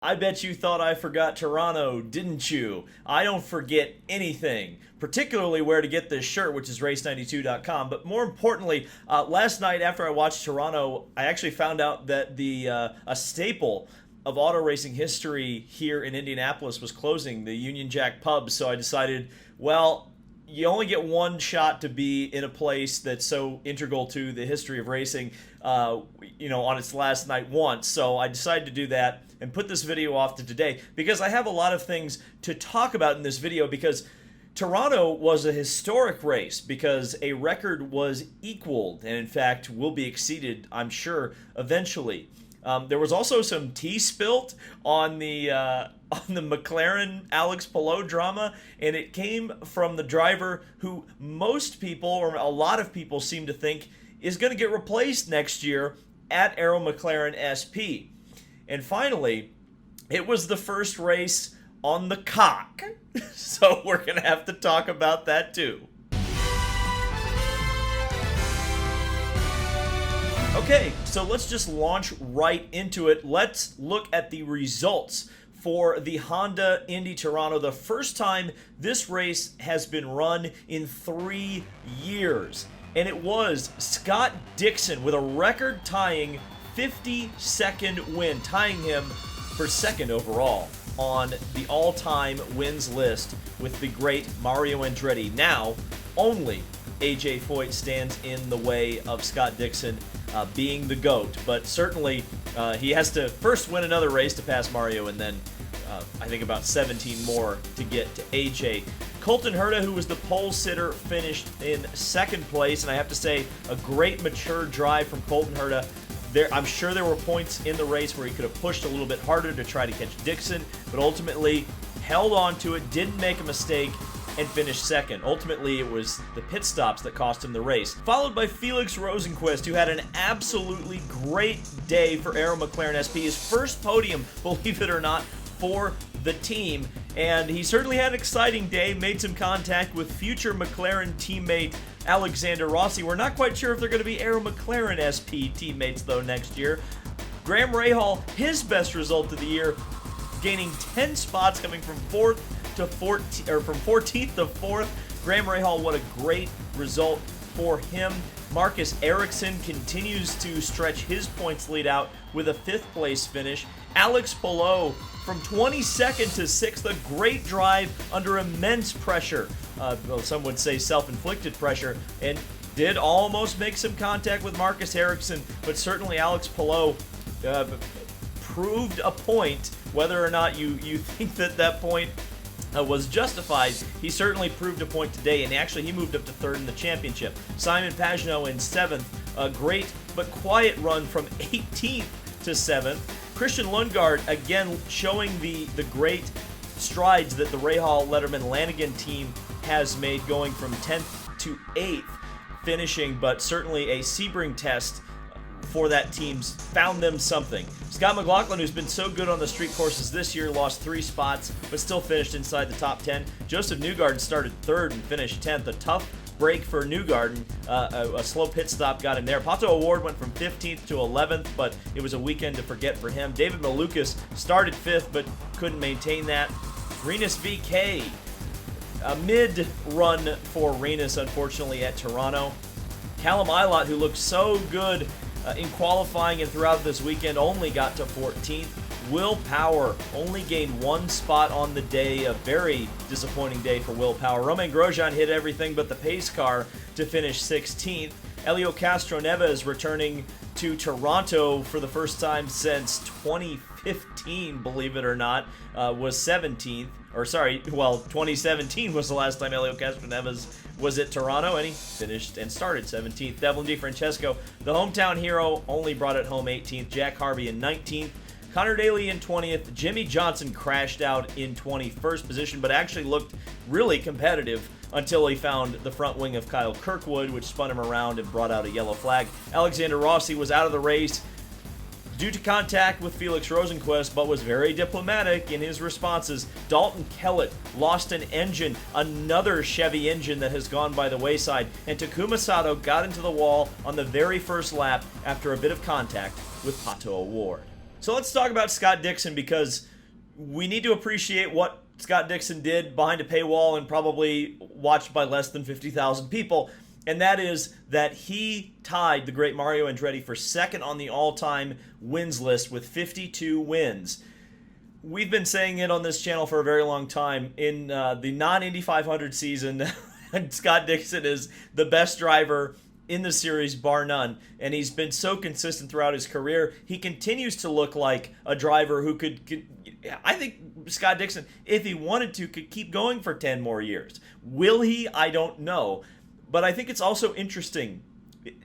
I bet you thought I forgot Toronto, didn't you? I don't forget anything, particularly where to get this shirt, which is race92.com. But more importantly, last night after I watched Toronto, I actually found out that a staple of auto racing history here in Indianapolis was closing, the Union Jack Pub. So I decided, well, you only get one shot to be in a place that's so integral to the history of racing, on its last night once. So I decided to do that and put this video off to today because I have a lot of things to talk about in this video, because Toronto was a historic race because a record was equaled and in fact will be exceeded, I'm sure, eventually. There was also some tea spilt on the McLaren Alex Palou drama, and it came from the driver who most people, or a lot of people, seem to think is going to get replaced next year at Arrow McLaren SP. And finally, it was the first race on the cock, so we're going to have to talk about that too. Okay, so let's just launch right into it. Let's look at the results for the Honda Indy Toronto. The first time this race has been run in 3 years. And it was Scott Dixon with a record-tying 52nd win, tying him for second overall on the all-time wins list with the great Mario Andretti. Now, only AJ Foyt stands in the way of Scott Dixon being the GOAT, but certainly he has to first win another race to pass Mario, and then I think about 17 more to get to AJ. Colton Herta, who was the pole sitter, finished in second place, and I have to say, a great mature drive from Colton Herta. I'm sure there were points in the race where he could have pushed a little bit harder to try to catch Dixon, but ultimately held on to it, didn't make a mistake, and finished second. Ultimately, it was the pit stops that cost him the race. Followed by Felix Rosenqvist, who had an absolutely great day for Arrow McLaren SP. His first podium, believe it or not, for the team. And he certainly had an exciting day, made some contact with future McLaren teammate Alexander Rossi. We're not quite sure if they're going to be Arrow McLaren SP teammates, though, next year. Graham Rahal, his best result of the year, gaining 10 spots, coming from 4th to 14th, or from 14th to 4th. Graham Rahal, what a great result for him. Marcus Ericsson continues to stretch his points lead out with a 5th place finish. Alex Palou from 22nd to 6th, a great drive under immense pressure. Well, some would say self-inflicted pressure, and did almost make some contact with Marcus Ericsson, but certainly Alex Palou proved a point. Whether or not you think that point was justified, he certainly proved a point today, and actually he moved up to 3rd in the championship. Simon Pagenaud in 7th, a great but quiet run from 18th to 7th. Christian Lundgaard again showing the great strides that the Rahal, Letterman, Lanigan team has made, going from 10th to 8th, finishing, but certainly a Sebring test for that team's found them something. Scott McLaughlin, who's been so good on the street courses this year, lost 3 spots, but still finished inside the top 10. Joseph Newgarden started 3rd and finished 10th. A tough break for Newgarden. A slow pit stop got him there. Pato O'Ward went from 15th to 11th, but it was a weekend to forget for him. David Malukas started 5th, but couldn't maintain that. Renus VK, a mid-run for Renus, unfortunately, at Toronto. Callum Ilott, who looked so good in qualifying and throughout this weekend, only got to 14th. Will Power only gained 1 spot on the day. A very disappointing day for Will Power. Romain Grosjean hit everything but the pace car to finish 16th. Elio Castroneves, returning to Toronto for the first time since 2015, believe it or not, was 17th. Or sorry, well, 2017 was the last time Elio Castroneves was at Toronto, and he finished and started 17th. Devlin DeFrancesco, the hometown hero, only brought it home 18th. Jack Harvey in 19th. Connor Daly in 20th. Jimmy Johnson crashed out in 21st position, but actually looked really competitive until he found the front wing of Kyle Kirkwood, which spun him around and brought out a yellow flag. Alexander Rossi was out of the race due to contact with Felix Rosenqvist, but was very diplomatic in his responses. Dalton Kellett lost an engine, another Chevy engine that has gone by the wayside, and Takuma Sato got into the wall on the very first lap after a bit of contact with Pato O'Ward. So let's talk about Scott Dixon, because we need to appreciate what Scott Dixon did behind a paywall and probably watched by less than 50,000 people. And that is that he tied the great Mario Andretti for second on the all-time wins list with 52 wins. We've been saying it on this channel for a very long time. In the non-Indy 500 season, Scott Dixon is the best driver in the series, bar none. And he's been so consistent throughout his career. He continues to look like a driver who could I think Scott Dixon, if he wanted to, could keep going for 10 more years. Will he? I don't know. But I think it's also interesting,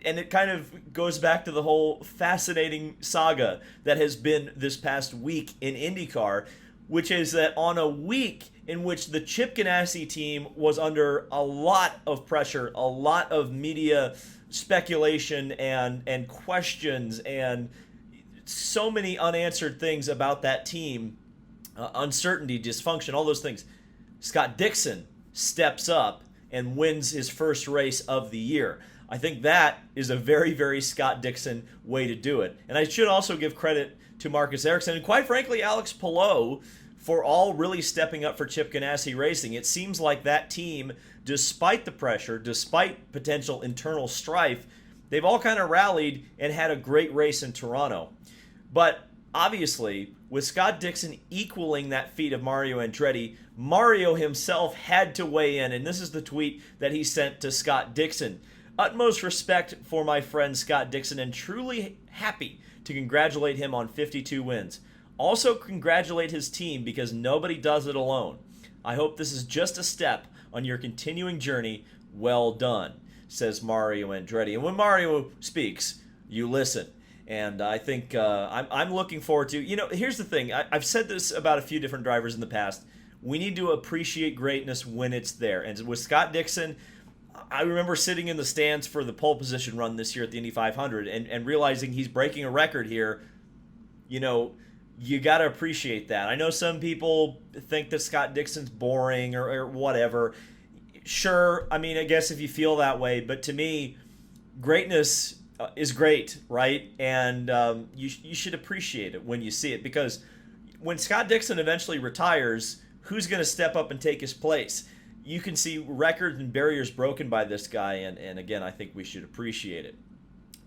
and it kind of goes back to the whole fascinating saga that has been this past week in IndyCar, which is that on a week in which the Chip Ganassi team was under a lot of pressure, a lot of media speculation and questions, and so many unanswered things about that team, uncertainty, dysfunction, all those things, Scott Dixon steps up and wins his first race of the year. I think that is a very, very Scott Dixon way to do it. And I should also give credit to Marcus Ericsson and, quite frankly, Alex Palou for all really stepping up for Chip Ganassi Racing. It seems like that team, despite the pressure, despite potential internal strife, they've all kind of rallied and had a great race in Toronto. But obviously, with Scott Dixon equaling that feat of Mario Andretti, Mario himself had to weigh in, and this is the tweet that he sent to Scott Dixon. Utmost respect for my friend Scott Dixon, and truly happy to congratulate him on 52 wins. Also congratulate his team because nobody does it alone. I hope this is just a step on your continuing journey. Well done, says Mario Andretti. And when Mario speaks, you listen. And I think I'm looking forward to, here's the thing. I've said this about a few different drivers in the past. We need to appreciate greatness when it's there. And with Scott Dixon, I remember sitting in the stands for the pole position run this year at the Indy 500 and realizing he's breaking a record here. You got to appreciate that. I know some people think that Scott Dixon's boring or whatever. Sure, I guess if you feel that way. But to me, greatness is great, right? And you should appreciate it when you see it, because when Scott Dixon eventually retires, who's going to step up and take his place? You can see records and barriers broken by this guy, and again, I think we should appreciate it.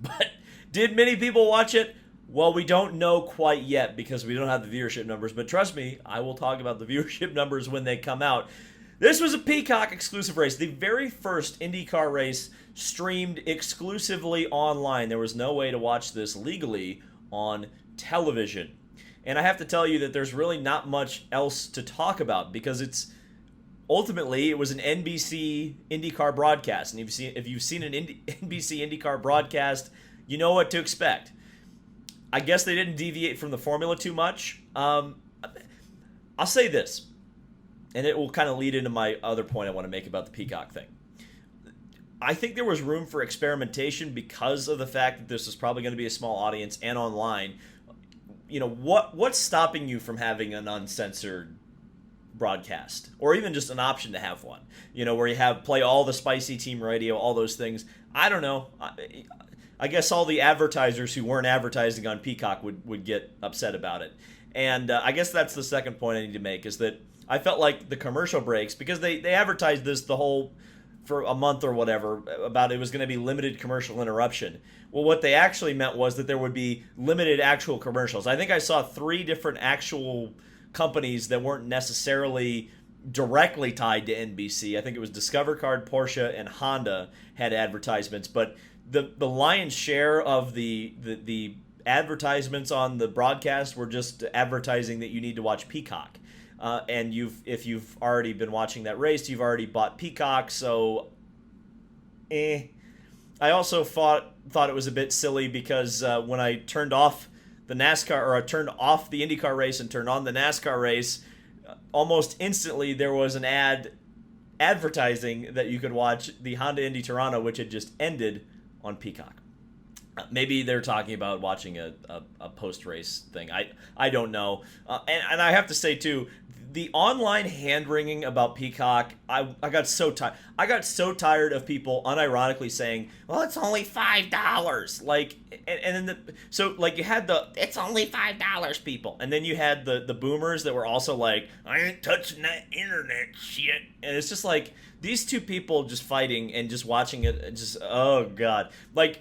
But did many people watch it? Well, we don't know quite yet because we don't have the viewership numbers, but trust me, I will talk about the viewership numbers when they come out. This was a Peacock exclusive race, the very first IndyCar race streamed exclusively online. There was no way to watch this legally on television. And I have to tell you that there's really not much else to talk about because it was an NBC IndyCar broadcast. And if you've seen an NBC IndyCar broadcast, you know what to expect. I guess they didn't deviate from the formula too much. I'll say this, and it will kind of lead into my other point I want to make about the Peacock thing. I think there was room for experimentation because of the fact that this is probably going to be a small audience and online. What's stopping you from having an uncensored broadcast, or even just an option to have one? Where you play all the spicy team radio, all those things. I don't know. I guess all the advertisers who weren't advertising on Peacock would get upset about it. And I guess that's the second point I need to make, is that I felt like the commercial breaks, because they advertised this for a month or whatever, about it was going to be limited commercial interruption. Well, what they actually meant was that there would be limited actual commercials. I think I saw 3 different actual companies that weren't necessarily directly tied to NBC. I think it was Discover Card, Porsche, and Honda had advertisements, but the lion's share of the advertisements on the broadcast were just advertising that you need to watch Peacock. And if you've already been watching that race, you've already bought Peacock, so I also thought it was a bit silly because when I turned off the NASCAR, or I turned off the IndyCar race and turned on the NASCAR race, almost instantly there was an ad advertising that you could watch the Honda Indy Toronto, which had just ended on Peacock. Maybe they're talking about watching a post-race thing. I don't know. And I have to say, too, the online hand-wringing about Peacock, I got so tired. I got so tired of people unironically saying, well, it's only $5. Like, and then so like you had the it's only $5 people, and then you had the boomers that were also like, I ain't touching that internet shit. And it's just like these two people just fighting and just watching it, just, oh god. Like,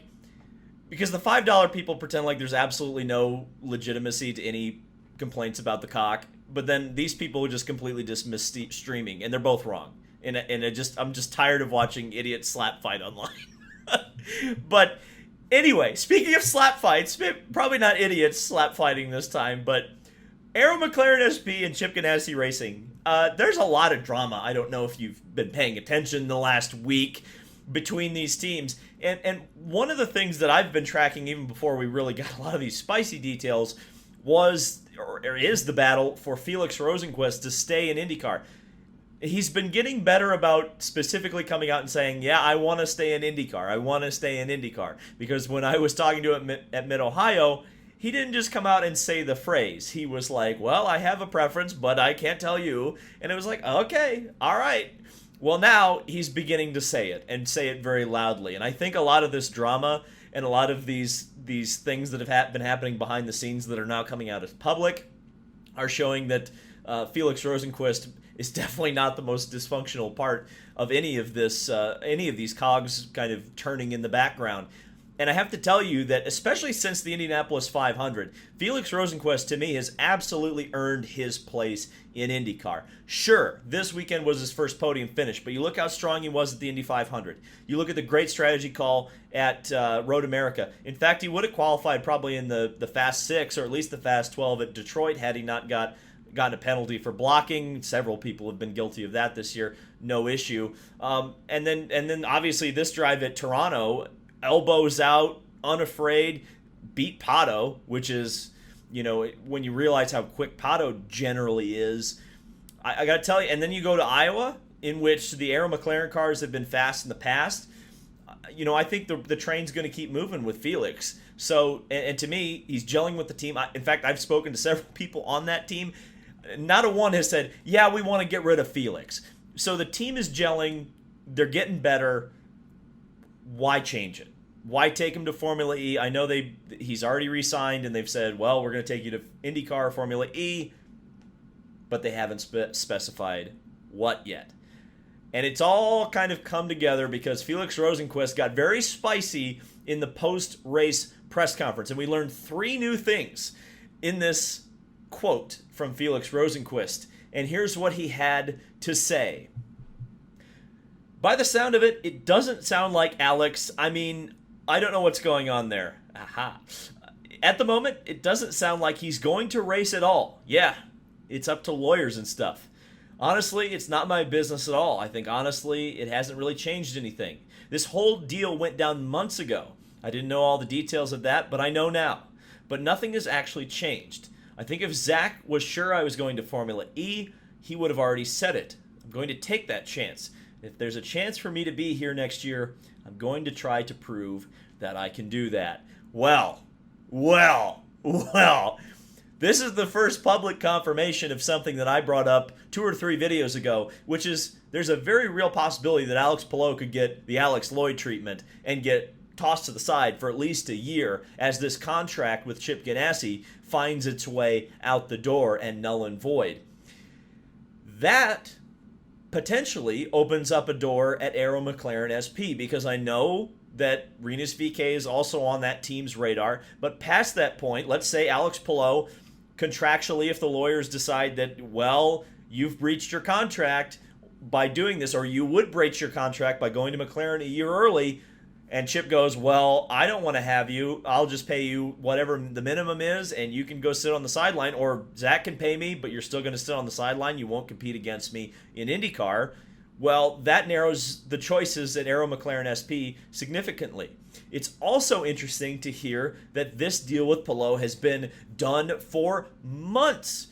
because the $5 people pretend like there's absolutely no legitimacy to any complaints about the cock, but then these people just completely dismiss streaming, and they're both wrong. And I'm just tired of watching idiots slap fight online. But anyway, speaking of slap fights, probably not idiots slap fighting this time, but Arrow McLaren SP and Chip Ganassi Racing. There's a lot of drama. I don't know if you've been paying attention the last week between these teams. And one of the things that I've been tracking even before we really got a lot of these spicy details was, or is, the battle for Felix Rosenqvist to stay in IndyCar. He's been getting better about specifically coming out and saying, yeah, I want to stay in IndyCar. I want to stay in IndyCar. Because when I was talking to him at Mid-Ohio, he didn't just come out and say the phrase. He was like, well, I have a preference, but I can't tell you. And it was like, okay, all right. Well, now he's beginning to say it, and say it very loudly. And I think a lot of this drama and a lot of these things that have been happening behind the scenes that are now coming out as public are showing that Felix Rosenqvist is definitely not the most dysfunctional part of any of these cogs kind of turning in the background. And I have to tell you that, especially since the Indianapolis 500, Felix Rosenqvist, to me, has absolutely earned his place in IndyCar. Sure, this weekend was his first podium finish, but you look how strong he was at the Indy 500. You look at the great strategy call at Road America. In fact, he would have qualified probably in the Fast 6, or at least the Fast 12 at Detroit, had he not gotten a penalty for blocking. Several people have been guilty of that this year. No issue. And then obviously this drive at Toronto, elbows out, unafraid, beat Pato, which is, when you realize how quick Pato generally is, I got to tell you. And then you go to Iowa, in which the Arrow McLaren cars have been fast in the past. I think the train's going to keep moving with Felix. So, and to me, he's gelling with the team. In fact, I've spoken to several people on that team. Not a one has said, yeah, we want to get rid of Felix. So the team is gelling. They're getting better. Why change it? Why take him to Formula E? I know he's already re-signed, and they've said, well, we're going to take you to IndyCar, Formula E, but they haven't specified what yet. And it's all kind of come together because Felix Rosenqvist got very spicy in the post-race press conference, and we learned 3 new things in this quote from Felix Rosenqvist. And here's what he had to say. By the sound of it, it doesn't sound like Alex. I mean, I don't know what's going on there. Aha. At the moment, it doesn't sound like he's going to race at all. Yeah, it's up to lawyers and stuff. Honestly, it's not my business at all. I think, honestly, it hasn't really changed anything. This whole deal went down months ago. I didn't know all the details of that, but I know now. But nothing has actually changed. I think if Zach was sure I was going to Formula E, he would have already said it. I'm going to take that chance. If there's a chance for me to be here next year, I'm going to try to prove that I can do that. Well. This is the first public confirmation of something that I brought up 2 or 3 videos ago, which is there's a very real possibility that Alex Palou could get the Alex Lloyd treatment and get tossed to the side for at least a year as this contract with Chip Ganassi finds its way out the door and null and void. That potentially opens up a door at Arrow McLaren SP, because I know that Rinus VeeKay is also on that team's radar. But past that point, let's say Alex Palou, contractually, if the lawyers decide that, well, you've breached your contract by doing this, or you would breach your contract by going to McLaren a year early, and Chip goes, well, I don't want to have you. I'll just pay you whatever the minimum is, and you can go sit on the sideline. Or Zach can pay me, but you're still going to sit on the sideline. You won't compete against me in IndyCar. Well, that narrows the choices at Arrow McLaren SP significantly. It's also interesting to hear that this deal with Palou has been done for months.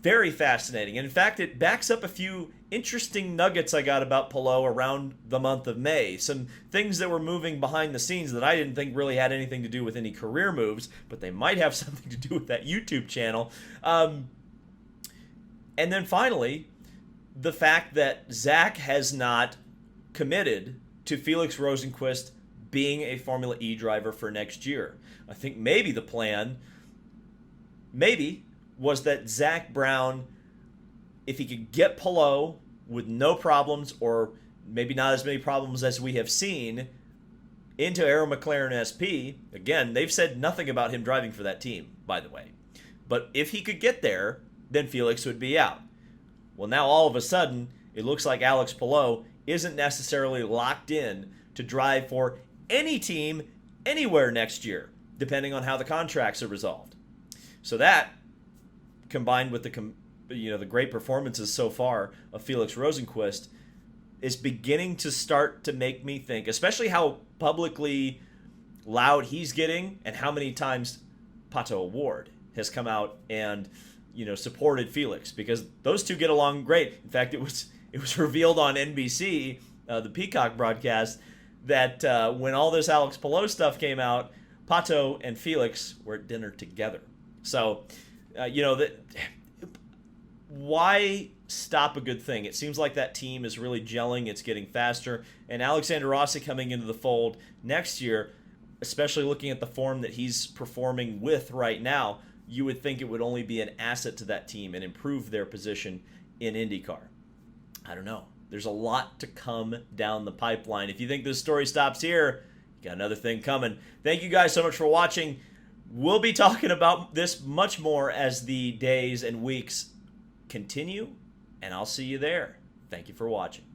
Very fascinating. And in fact, it backs up a few interesting nuggets I got about Palou around the month of May. Some things that were moving behind the scenes that I didn't think really had anything to do with any career moves, but they might have something to do with that YouTube channel. And then finally, the fact that Zach has not committed to Felix Rosenqvist being a Formula E driver for next year. I think maybe the plan, was that Zach Brown, if he could get Palou with no problems, or maybe not as many problems as we have seen, into Arrow McLaren SP. Again, they've said nothing about him driving for that team, by the way. But if he could get there, then Felix would be out. Well, now all of a sudden, it looks like Alex Palou isn't necessarily locked in to drive for any team anywhere next year, depending on how the contracts are resolved. So that, combined with the great performances so far of Felix Rosenqvist, is beginning to start to make me think, especially how publicly loud he's getting and how many times Pato O'Ward has come out and supported Felix, because those two get along great. In fact, it was revealed on NBC, the Peacock broadcast, that when all this Alex Palou stuff came out, Pato and Felix were at dinner together. So, why stop a good thing? It seems like that team is really gelling. It's getting faster. And Alexander Rossi coming into the fold next year, especially looking at the form that he's performing with right now, you would think it would only be an asset to that team and improve their position in IndyCar. I don't know. There's a lot to come down the pipeline. If you think this story stops here, you got another thing coming. Thank you guys so much for watching. We'll be talking about this much more as the days and weeks continue, and I'll see you there. Thank you for watching.